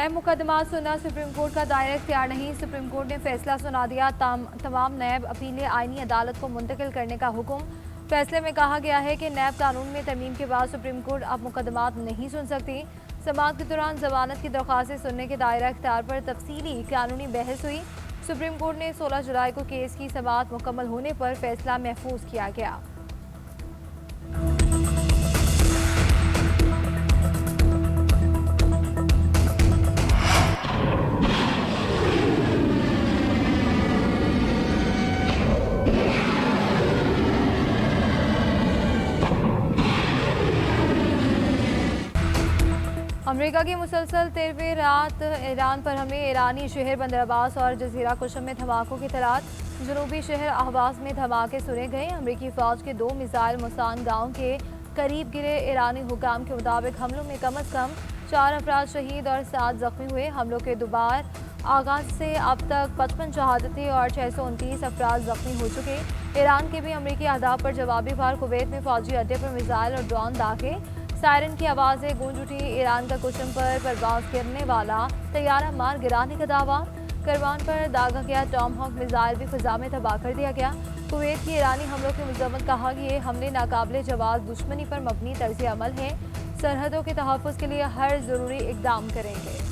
नए मुकदमा सुनना सुप्रीम कोर्ट का दायरा इख्तियार नहीं। सुप्रीम कोर्ट ने फैसला सुना दिया। तमाम नैब अपीलें आईनी अदालत को मुंतकिल करने का हुक्म। फैसले में कहा गया है कि नैब कानून में तरमीम के बाद सुप्रीम कोर्ट अब मुकदमात नहीं सुन सकती। समाअत के दौरान जमानत की दरख्वास्तें सुनने के दायरा इख्तियार पर तफसीली कानूनी बहस हुई। सुप्रीम कोर्ट ने 16 जुलाई को केस की समाअत मुकम्मल होने पर फैसला महफूज किया गया। अमेरिका की मुसलसल 13वीं रात ईरान पर हमले। ईरानी शहर बंदर अब्बास और जजीरा कुशम में धमाकों की तलाश। जनूबी शहर अहवाज में धमाके सुने गए। अमेरिकी फौज के 2 मिसाइल मुसान गांव के करीब गिरे। ईरानी हुकाम के मुताबिक हमलों में कम अज कम 4 अफराद शहीद और 7 जख्मी हुए। हमलों के दोबार आगाज से अब तक 55 शहादतें और 629 अफराद जख्मी हो चुके। ईरान के भी अमेरिकी अहदाफ पर जवाबी वार। कुवैत में फौजी अड्डे पर मिसाइल और ड्रोन दागे। सायरन की आवाज़ें गूंज उठी। ईरान का कुशम पर परवाज करने वाला तैयारा मार गिराने का दावा। करवान पर दागा गया टॉमहॉक मिसाइल भी फिजा में तबाह कर दिया गया। कुवैत की ईरानी हमलों की मजम्मत। कहा कि ये हमले नाकाबिले जवाब दुश्मनी पर मबनी तर्ज अमल है। सरहदों के तहफ़्फ़ुज़ के लिए हर ज़रूरी इक़दाम करेंगे।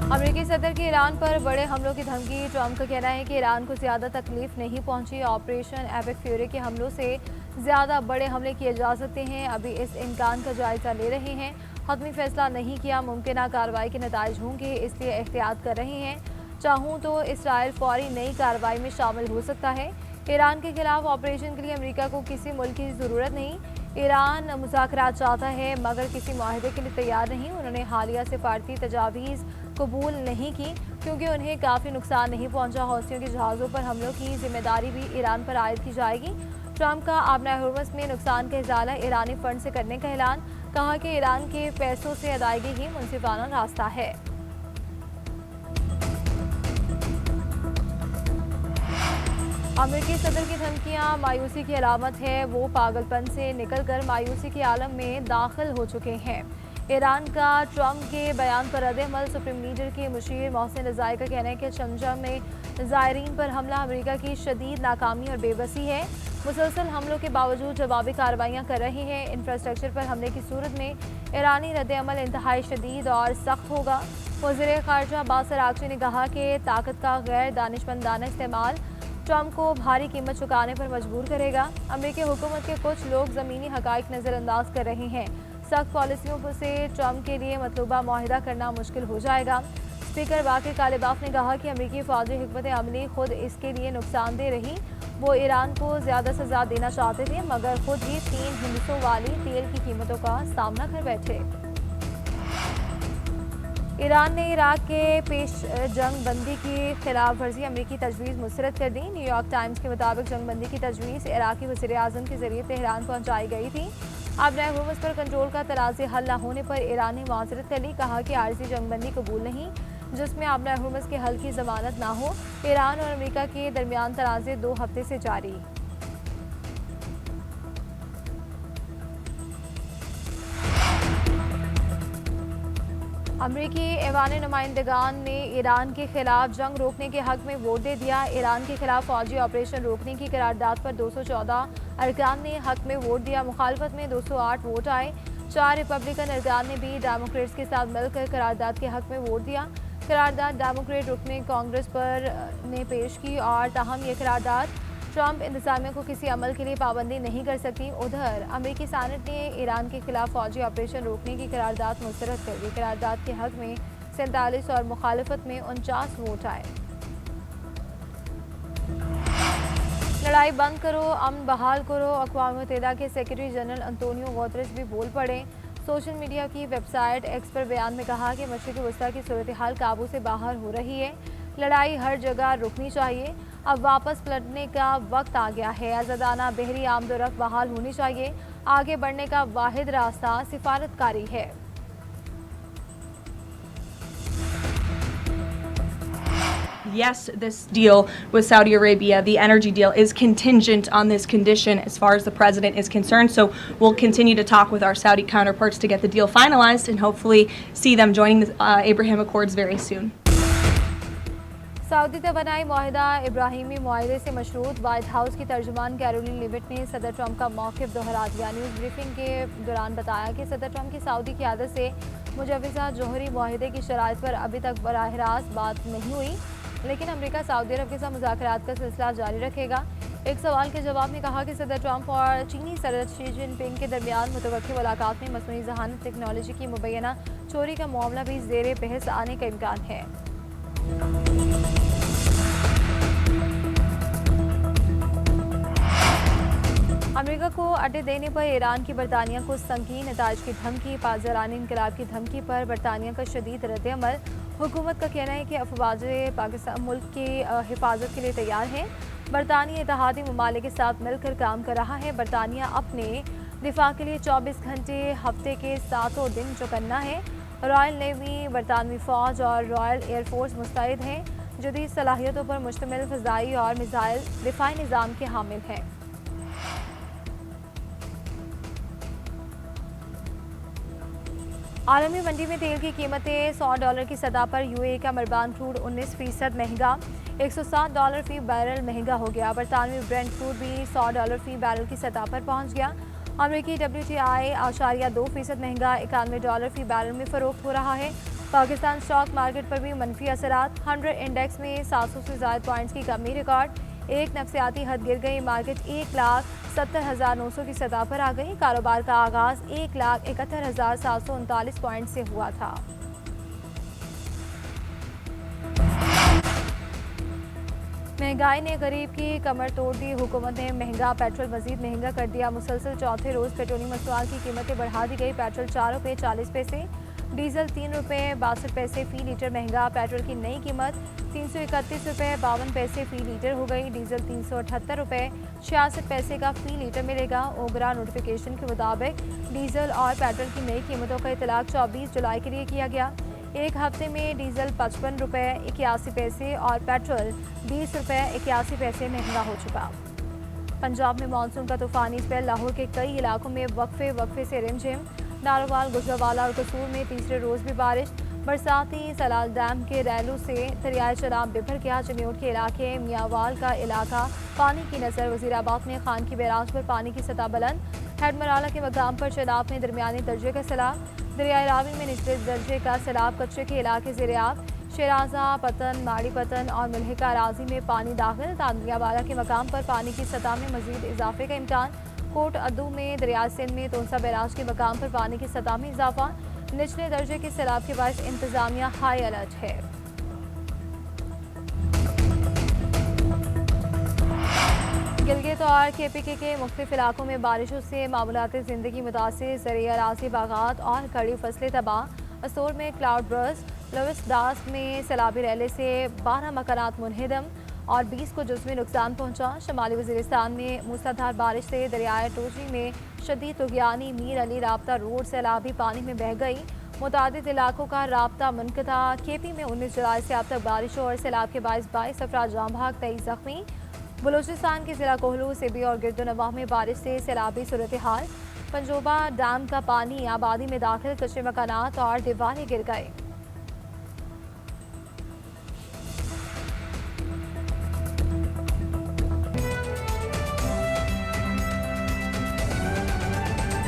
अमेरिकी सदर की ईरान पर बड़े हमलों की धमकी। ट्रंप का कहना है कि ईरान को ज़्यादा तकलीफ नहीं पहुंची। ऑपरेशन एपिक फ्यूरी के हमलों से ज़्यादा बड़े हमले किए जा सकते हैं। अभी इस इम्कान का जायज़ा ले रहे हैं। हतमी फैसला नहीं किया। मुमकिन कार्रवाई के नताइज होंगे, इसलिए एहतियात कर रहे हैं। चाहूँ तो इसराइल फौरी नई कार्रवाई में शामिल हो सकता है। ईरान के खिलाफ ऑपरेशन के लिए अमेरिका को किसी मुल्क की ज़रूरत नहीं। ईरान मुज़ाकरात चाहता है मगर किसी माहिदे के लिए तैयार नहीं। उन्होंने हालिया सिफारती तजावीज़ कबूल नहीं की क्योंकि उन्हें काफ़ी नुकसान नहीं पहुंचा। हौसियों के जहाज़ों पर हमलों की जिम्मेदारी भी ईरान पर आयद की जाएगी। ट्रंप का आबना हुर्मुज़ में नुकसान का इजाला ईरानी फंड से करने का ऐलान। कहा कि ईरान के पैसों से अदायगी ही मुनसिफाना रास्ता है। अमेरिकी सदर की धमकियां मायूसी की अलामत है। वो पागलपन से निकलकर मायूसी के आलम में दाखिल हो चुके हैं। ईरान का ट्रंप के बयान पर रद्द-ए-अमल। सुप्रीम लीडर के मुशीर मोहसिन रज़ाई का कहना है कि शमशम में ज़ायरीन पर हमला अमेरिका की शदीद नाकामी और बेबसी है। मुसलसल हमलों के बावजूद जवाबी कार्रवाइयाँ कर रहे हैं। इंफ्रास्ट्रक्चर पर हमले की सूरत में ईरानी रद्द-ए-अमल इंतहाई शदीद और सख्त होगा। वज़ीर ख़ारजा अब्बास अराग़ची ने कहा कि ताकत का गैर दानिशमंदाना इस्तेमाल ट्रंप को भारी कीमत चुकाने पर मजबूर करेगा। अमेरिकी हुकूमत के कुछ लोग ज़मीनी हक़ाइक़ नज़रअंदाज कर रहे हैं। सख्त पॉलिसियों से ट्रंप के लिए मतलूबा मुआहिदा करना मुश्किल हो जाएगा। स्पीकर बाक़िर कालिबाफ ने कहा कि अमेरिकी फ़ौजी हिकमत अमली खुद इसके लिए नुकसानदेह रही। वो ईरान को ज़्यादा सज़ा देना चाहते थे मगर खुद ही 3 हिस्सों वाली तेल की कीमतों का सामना कर बैठे। ईरान ने इराक के पेश जंग बंदी की खिलाफ वर्जी अमरीकी तजवीज़ मुस्तरद कर दी। न्यूयॉर्क टाइम्स के मुताबिक जंग बंदी की तजवीज़ इराकी वज़ीर आज़म के जरिए तेहरान पहुँचाई गई थी। अब नए हुर्मुज़ पर कंट्रोल का तनाज़े हल न होने पर ईरान ने माज़रत कर ली। कहा कि आर्जी जंग बंदी कबूल नहीं जिसमें आबना हुर्मुज़ के हल की ज़मानत ना हो। ईरान और अमेरिका के दरमियान तनाज़े 2 हफ्ते से जारी। अमरीकी ऐवान नुमाइंदगान ने ईरान के खिलाफ जंग रोकने के हक में वोट दे दिया। ईरान के खिलाफ फौजी ऑपरेशन रोकने की करारदाद पर 214 अरकान ने हक में वोट दिया। मुखालफत में 208 वोट आए। 4 रिपब्लिकन अरकान ने भी डेमोक्रेट्स के साथ मिलकर करारदाद के हक में वोट दिया। करारदाद डेमोक्रेट रुकने कांग्रेस पर ने पेश की और ताहम ये करारदाद ट्रंप इंतजामिया को किसी अमल के लिए पाबंदी नहीं कर सकती। उधर अमेरिकी सेनेट ने ईरान के खिलाफ फौजी ऑपरेशन रोकने की करारदाद मुस्तरद कर दी। करारदाद के हक में 47 और मुखालफत में 49 वोट आए। लड़ाई बंद करो, अमन बहाल करो। अक़वाम मुत्तहिदा के सेक्रेटरी जनरल अंतोनियो गुतेरेस भी बोल पड़े। सोशल मीडिया की वेबसाइट एक्स पर बयान में कहा कि मशरिक़ वस्ता की सूरत हाल काबू से बाहर हो रही है। लड़ाई हर जगह रुकनी चाहिए। अब वापस पलटने का वक्त आ गया है। आज़ादाना बहरी आमदोरफ्त बहाल होनी चाहिए। आगे बढ़ने का वाहिद रास्ता सिफारतकारी है। yes, this deal with Saudi Arabia, the energy deal, is contingent on this condition as far as the president is concerned. So we'll continue to talk with our Saudi counterparts to get the deal finalized and hopefully see them joining the Abraham Accords very soon. Saudi तवानाई मुआहिदा इब्राहिमी मुआहिदे से मशरूत white house की तर्जुमान Caroline लिविट ने सदर Trump का मौक़िफ़ दोहरा दिया। न्यूज़ ब्रीफिंग के दौरान बताया कि सदर ट्रंप की सऊदी क़यादत से मुजव्वज़ा जोहरी मुआहिदे की शराइत पर अभी तक बराह रास्त बात नहीं हुई, लेकिन अमरीका सऊदी अरब के साथ मुज़ाकरात का सिलसिला जारी रखेगा। एक सवाल के जवाब में कहा कि सदर ट्रंप और चीनी सदर शी जिनपिंग के दरमियान मुतवक्किल मुलाकात में मसनूई ज़हानत टेक्नोलॉजी की मुबैना चोरी का मामला भी ज़ेर बहस आने का इम्कान है। अमेरिका को अड्डे देने पर ईरान की बरतानिया को संगीन नताइज की धमकी। पासदारानी इनकलाब की धमकी पर बरतानिया का शदीद रद्द-ए-अमल। हुकूमत का कहना है कि अफवाज पाकिस्तान मुल्क की हिफाजत के लिए तैयार है। बरतानिया इत्तेहादी ममालिक के साथ मिलकर काम कर रहा है। बरतानिया अपने दिफा के लिए 24 घंटे हफ्ते के 7 दिन चौकन्ना है। रॉयल नेवी, बरतानवी फ़ौज और रॉयल एयरफोर्स मुस्तैद हैं। जदीद सलाहियतों पर मुश्तमिल फ़िज़ाई और मिसाइल दिफाई निज़ाम के हामिल हैं। आलमी मंडी में तेल की कीमतें $100 की सतह पर। यूएई का मरबान क्रूड 19% महंगा, $107 फ़ी बैरल महंगा हो गया। बरतानवी ब्रेंट क्रूड भी $100 फ़ी बैरल की सतह पर पहुंच गया। अमरीकी WTI 2% महंगा, $91 फ़ी बैरल में फ़रोख्त हो रहा है। पाकिस्तान स्टॉक मार्केट पर भी मनफी असरात। 100 इंडेक्स में 700 से ज़ायद पॉइंट्स की कमी रिकॉर्ड। एक नफसियाती हद गिर गई। मार्केट 1,70,900 की सतह पर आ गई। कारोबार का आगाज 1,71,739 पॉइंट से हुआ था। महंगाई ने गरीब की कमर तोड़ दी। हुकूमत ने महंगा पेट्रोल मजीद महंगा कर दिया। मुसलसल चौथे रोज पेट्रोलियम मसनूआत की कीमतें बढ़ा दी गई। पेट्रोल ₹4.40, डीजल ₹3.62 फ़ी लीटर महंगा। पेट्रोल की नई कीमत ₹331.52 फ़ी लीटर हो गई। डीजल ₹378.66 का फ़ी लीटर मिलेगा। ओगरा नोटिफिकेशन के मुताबिक डीजल और पेट्रोल की नई कीमतों का इतलाक 24 जुलाई के लिए किया गया। एक हफ्ते में डीजल ₹55.81 और पेट्रोल ₹20.81 महंगा हो चुका। पंजाब में मानसून का तूफानी स्पेल। लाहौर के कई इलाकों में वक्फे से रिमझिम। नारोवाल, गुजरावाला और कसूर में तीसरे रोज़ भी बारिश। बरसाती सलाल डैम के रैलू से दरियाए चनाब बिभर गया। जन्योट के इलाके मियावाल का इलाका पानी की नज़र। वज़ीराबाद में खान की बैराज पर पानी की सतह बुलंद। हेडमराला के मकाम पर चनाब में दरमियानी दर्जे का सैलाब। दरियाए रावी में निचले दर्जे का सैलाब। कच्चे के इलाके ज़ेर-ए-आब। शराजा, पतन, माड़ी पतन और मुल्हिका राजी में पानी दाखिल। तांदियावाला के मकाम पर पानी की सतह में मजीद इजाफे का इम्कान। कोट अद्दू में दरिया सिंध में तोसा बैराज के मकाम पर पानी की सतह में इजाफा। निचले दर्जे के सैलाब के बायस इंतजामिया हाई अलर्ट है। गिलगित और KPK के मुख्तलिफ इलाकों में बारिशों से मामूलाती ज़िंदगी मुतासिर। ज़रिए अराज़ी, बागात और खड़ी फसलें तबाह। असोर में क्लाउड बर्स्ट। लुइस दास में सैलाबी रैले से 12 मकानात मुनहदम और 20 को जुज़वी नुकसान पहुंचा। शमाली वज़ीरिस्तान में मूसलाधार बारिश से दरियाए टोजी में शदीद तुग़यानी। मीर अली राब्ता रोड सैलाबी पानी में बह गई। मुतादिद इलाकों का राब्ता मुनक़ता। KP में 19 जुलाई से अब तक बारिशों और सैलाब के बायस 22 अफराद जाम भाग, 23 ज़ख्मी। बलूचिस्तान के ज़िला कोहलू, सिबी और गिरदोनवाह में बारिश से सैलाबी सूरत हाल। पंजोबा डैम का पानी आबादी में दाखिल। कच्चे मकानात और दीवारें गिर गए।